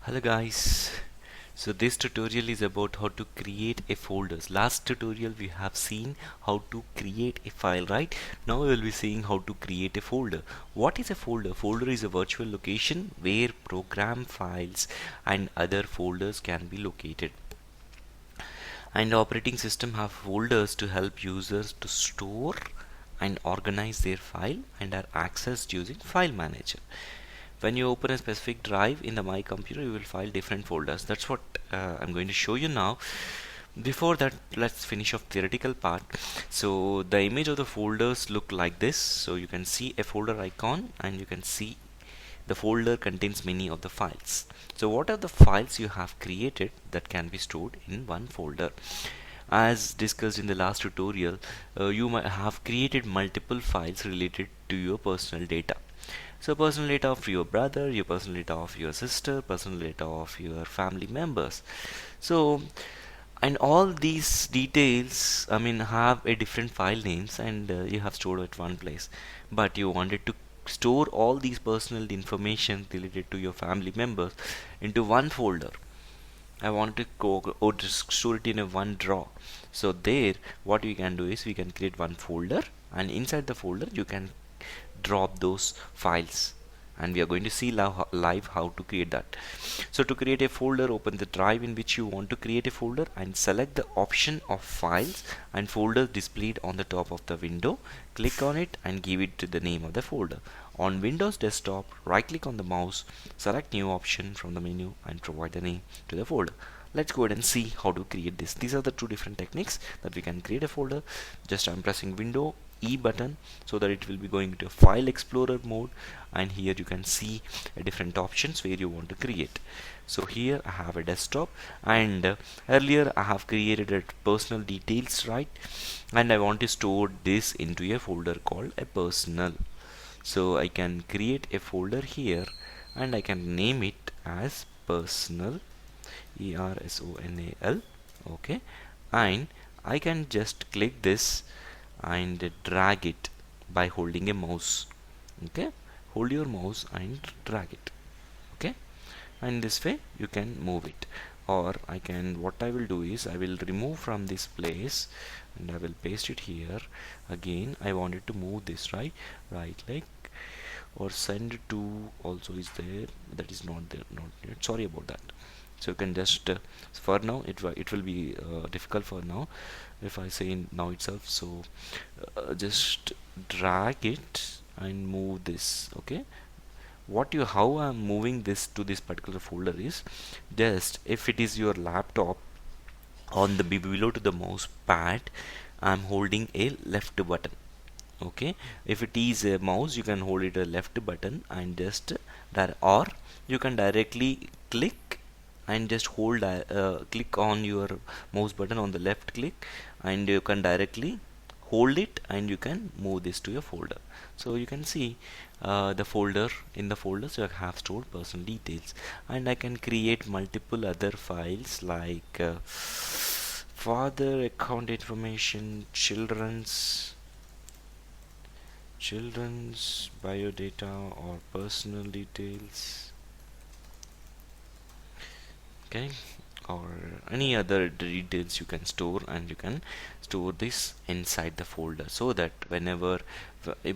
Hello guys. So this tutorial is about how to create a folders. Last tutorial we have seen how to create a file, right? Now we will be seeing how to create a folder. What is a folder? Folder is a virtual location where program files and other folders can be located. And operating system have folders to help users to store and organize their file and are accessed using file manager. When you open a specific drive in the my computer, you will find different folders. That's what I'm going to show you now. Before that, let's finish off theoretical part. So the image of the folders look like this. So you can see a folder icon and you can see the folder contains many of the files. So what are the files you have created that can be stored in one folder? As discussed in the last tutorial, you might have created multiple files related to your personal data. So personal data of your brother, your personal data of your sister, personal data of your family members. So and all these details have a different file names, and you have stored at one place, but you wanted to store all these personal information related to your family members into one folder. I want to go or just store it in a one drawer. So there what we can do is we can create one folder, and inside the folder you can drop those files, and we are going to see live how to create that. So to create a folder, open the drive in which you want to create a folder and select the option of files and folders displayed on the top of the window. Click on it and give it to the name of the folder. On Windows desktop, right click on the mouse, select new option from the menu and provide the name to the folder. Let's go ahead and see how to create this. These are the two different techniques that we can create a folder. Just I'm pressing window E button so that it will be going to file explorer mode, and here you can see different options where you want to create. So here I have a desktop, and earlier I have created a personal details, right? And I want to store this into a folder called a personal. So I can create a folder here and I can name it as personal, ERSONAL. Okay, and I can just click this and drag it by holding a mouse. Okay, hold your mouse and drag it. Okay, and this way you can move it. Or I can, what I will do is I will remove from this place and I will paste it here. Again I wanted to move this, right click or send to also is there, that is not there, not yet, sorry about that. So you can just for now it will be difficult for now if I say now itself. So just drag it and move this. Okay, how I'm moving this to this particular folder is just, if it is your laptop, on the below to the mouse pad I'm holding a left button. Okay, if it is a mouse you can hold it a left button and just that, or you can directly click and just hold click on your mouse button on the left click, and you can directly hold it and you can move this to your folder. So you can see the folder, in the folders you have stored personal details, and I can create multiple other files like father account information, children's biodata or personal details. Okay, or any other details you can store, and you can store this inside the folder, so that whenever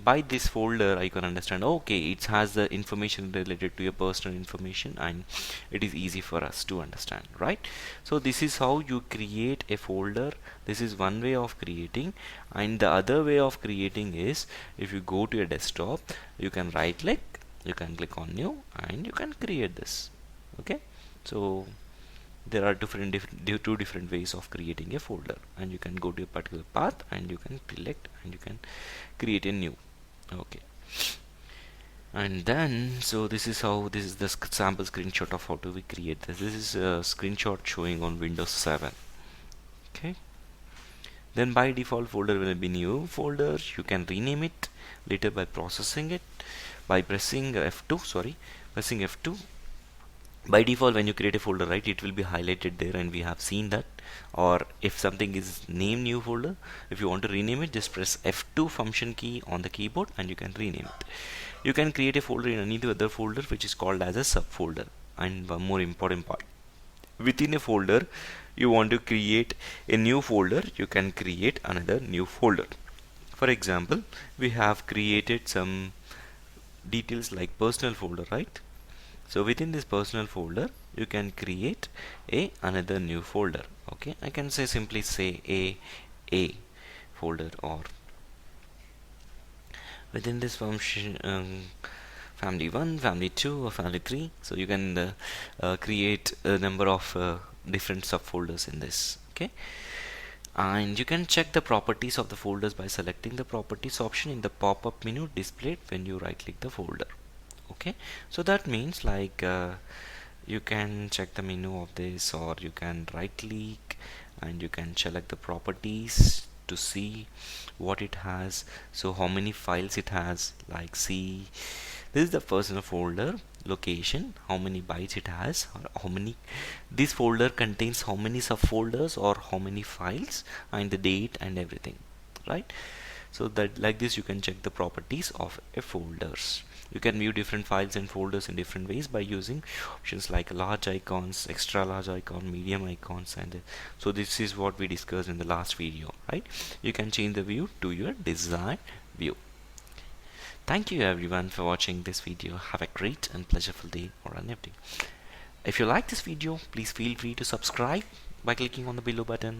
by this folder I can understand, okay, it has the information related to your personal information, and it is easy for us to understand, right? So this is how you create a folder. This is one way of creating, and the other way of creating is, if you go to your desktop, you can right click, you can click on new, and you can create this. Okay, so there are two different ways of creating a folder, and you can go to a particular path and you can select and you can create a new. Okay, and then so this is the sample screenshot of how to we create this. This is a screenshot showing on Windows 7. Okay, then by default folder will be new folder. You can rename it later by processing it by pressing F2. By default when you create a folder, right, it will be highlighted there, and we have seen that. Or if something is named new folder, if you want to rename it, just press F2 function key on the keyboard and you can rename it. You can create a folder in any other folder which is called as a subfolder. and one more important part. Within a folder, you want to create a new folder, you can create another new folder. For example, we have created some details like personal folder, right? So within this personal folder, you can create a another new folder. Okay, I can say simply say a folder, or within this function family 1, family 2, or family 3. So you can create a number of different subfolders in this. Okay, and you can check the properties of the folders by selecting the properties option in the pop-up menu displayed when you right click the folder. Okay, so that means like you can check the menu of this, or you can right click and you can select the properties to see what it has. So how many files it has, like see, this is the personal folder location, how many bytes it has, or how many, this folder contains how many subfolders or how many files, and the date and everything, right? So that like this you can check the properties of a folders. You can view different files and folders in different ways by using options like large icons, extra large icon, medium icons, and so this is what we discussed in the last video, right? You can change the view to your desired view. Thank you everyone for watching this video. Have a great and pleasureful day or an evening. If you like this video, please feel free to subscribe by clicking on the below button